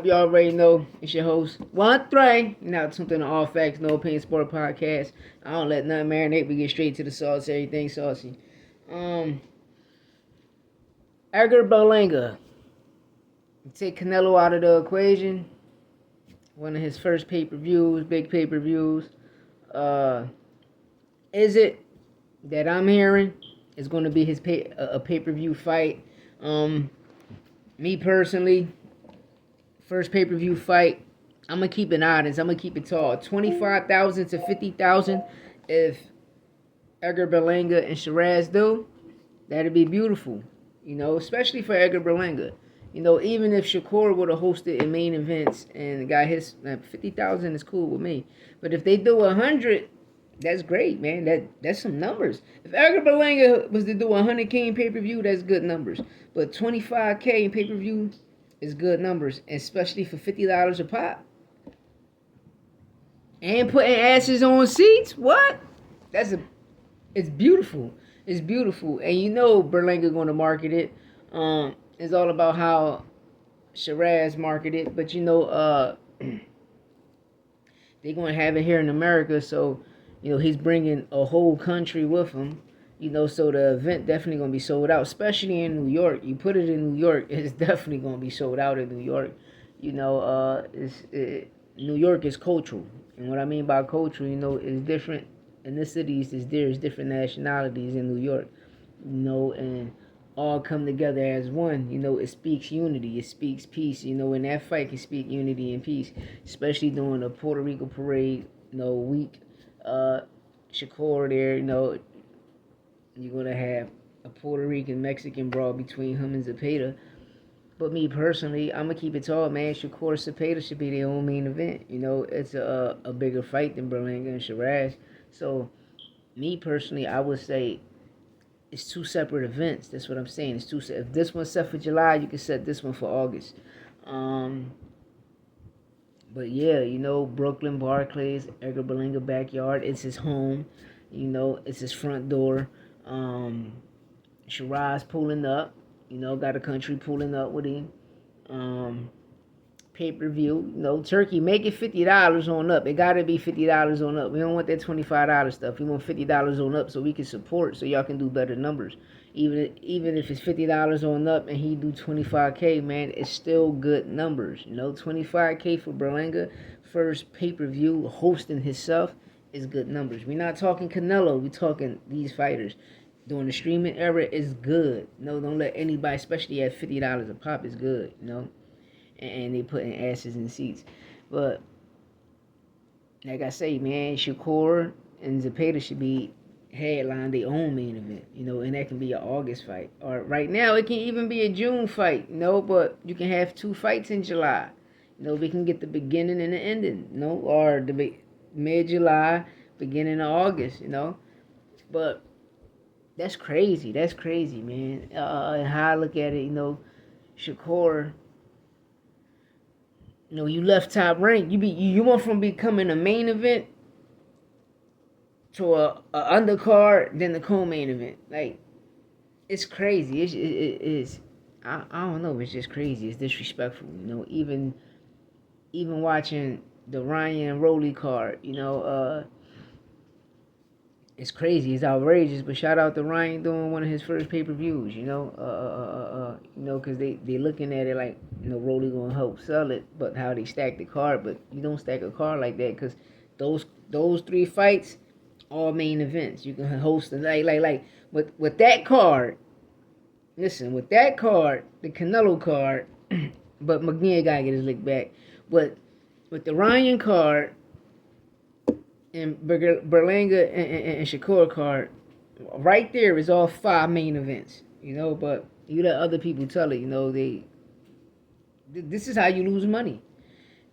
You already know it's your host, One Three. Now something to All Facts, No Opinion Sport Podcast. I don't let nothing marinate. We get straight to the sauce. Everything saucy. Um, Edgar Berlanga. Take Canelo out of the equation. One of his first pay-per-views, big pay-per-views. Uh, is it that I'm hearing is going to be a pay-per-view fight? Me personally, first pay-per-view fight, I'm gonna keep it honest. I'm gonna keep it tall. 25,000 to 50,000. If Edgar Berlanga and Sheeraz do, that'd be beautiful. Especially for Edgar Berlanga. Even if Shakur would have hosted in main events and got his 50,000 is cool with me. But if they do 100, that's great, man. That's some numbers. If Edgar Berlanga was to do 100K in pay-per-view, that's good numbers. But 25K in pay-per-view is good numbers, especially for $50 a pop. And putting asses on seats, what? It's beautiful. It's beautiful, and Berlanga going to market it. It's all about how Sheeraz marketed it, but they're going to have it here in America, so he's bringing a whole country with him. So the event definitely going to be sold out, especially in New York. You put it in New York, it's definitely going to be sold out in New York. New York is cultural. And what I mean by cultural, is different ethnicities, there's different nationalities in New York, and all come together as one. It speaks unity, it speaks peace. And that fight can speak unity and peace, especially during the Puerto Rico parade, week. Shakur there, you're going to have a Puerto Rican-Mexican brawl between him and Zepeda. But me personally, I'm going to keep it tall, man. Shakur Zepeda should be their own main event. It's a bigger fight than Berlanga and Sheeraz. So, me personally, I would say it's two separate events. That's what I'm saying. It's two. If this one's set for July, you can set this one for August. But yeah, Brooklyn, Barclays, Edgar Berlanga backyard. It's his home. It's his front door. Sheeraz pulling up. Got a country pulling up with him. Pay-per-view. Turkey, make it $50 on up. It gotta be $50 on up. We don't want that $25 stuff. We want $50 on up so we can support, so y'all can do better numbers. Even if it's $50 on up and he do 25K, man, it's still good numbers. 25K for Berlanga, first pay-per-view, hosting himself, is good numbers. We're not talking Canelo. We're talking these fighters. During the streaming era, is good. Don't let anybody, especially at $50 a pop, is good. And they putting asses in seats. But like I say, man, Shakur and Zepeda should be headline their own main event, and that can be an August fight. Or right now, it can even be a June fight, but you can have two fights in July. We can get the beginning and the ending, or the mid-July, beginning of August, But that's crazy. That's crazy, man. And how I look at it, Shakur, you left top rank. You went from becoming a main event to a undercard, then the co-main event. Like, it's crazy. It is. I don't know. It's just crazy. It's disrespectful. Even watching the Ryan Rowley card. It's crazy. It's outrageous. But shout out to Ryan doing one of his first pay-per-views. Because they looking at it like Rowley gonna help sell it, but how they stack the card. But you don't stack a card like that, because those three fights, all main events. You can host the like with that card. Listen, with that card, the Canelo card, but McNeil gotta get his lick back. But with the Ryan card and Berlanga and Shakur card, right there is all 5 main events. But you let other people tell it. This is how you lose money.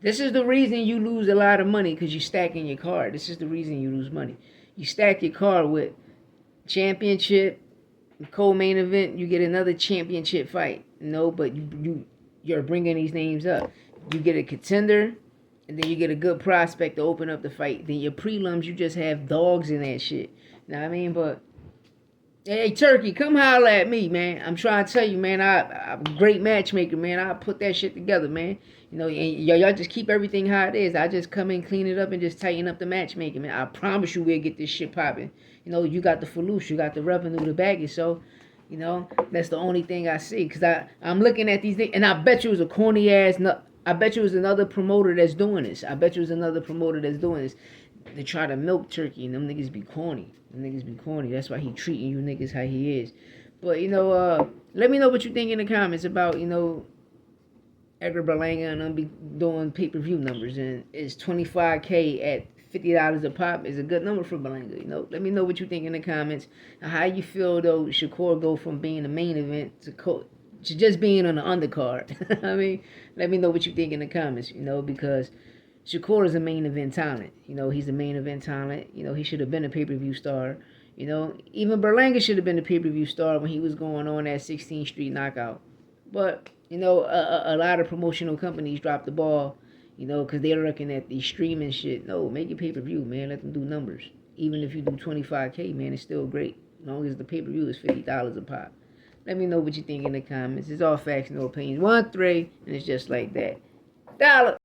This is the reason you lose a lot of money, because you stacking your card. This is the reason you lose money. You stack your card with championship, co-main event. You get another championship fight. But you're bringing these names up. You get a contender, and then you get a good prospect to open up the fight. Then your prelims, you just have dogs in that shit. Know what I mean? But hey, Turkey, come holler at me, man. I'm trying to tell you, man. I'm a great matchmaker, man. I'll put that shit together, man. You know, and y'all just keep everything how it is. I just come in, clean it up, and just tighten up the matchmaking, man. I promise you we'll get this shit popping. You know, you got the Falush, you got the revenue to back it. So, you know, that's the only thing I see. Because I'm looking at these things, and I bet you it was a corny ass... I bet you it was another promoter that's doing this. I bet you it was another promoter that's doing this. They try to milk Turkey, and them niggas be corny. Them niggas be corny. That's why he treating you niggas how he is. But, you know, let me know what you think in the comments about, you know, Edgar Berlanga, and I'm be doing pay-per-view numbers, and it's 25K at $50 a pop is a good number for Berlanga. You know, let me know what you think in the comments, and how you feel though Shakur go from being the main event to just being on the undercard. I mean, let me know what you think in the comments. You know, because Shakur is a main event talent. You know, he's a main event talent. You know, he should have been a pay-per-view star. You know, even Berlanga should have been a pay-per-view star when he was going on that 16th Street knockout. But, you know, a lot of promotional companies drop the ball, you know, because they're looking at the streaming shit. No, make it pay-per-view, man. Let them do numbers. Even if you do 25K, man, it's still great. As long as the pay-per-view is $50 a pop. Let me know what you think in the comments. It's all facts, no opinions. 1-3, and it's just like that. Dollar.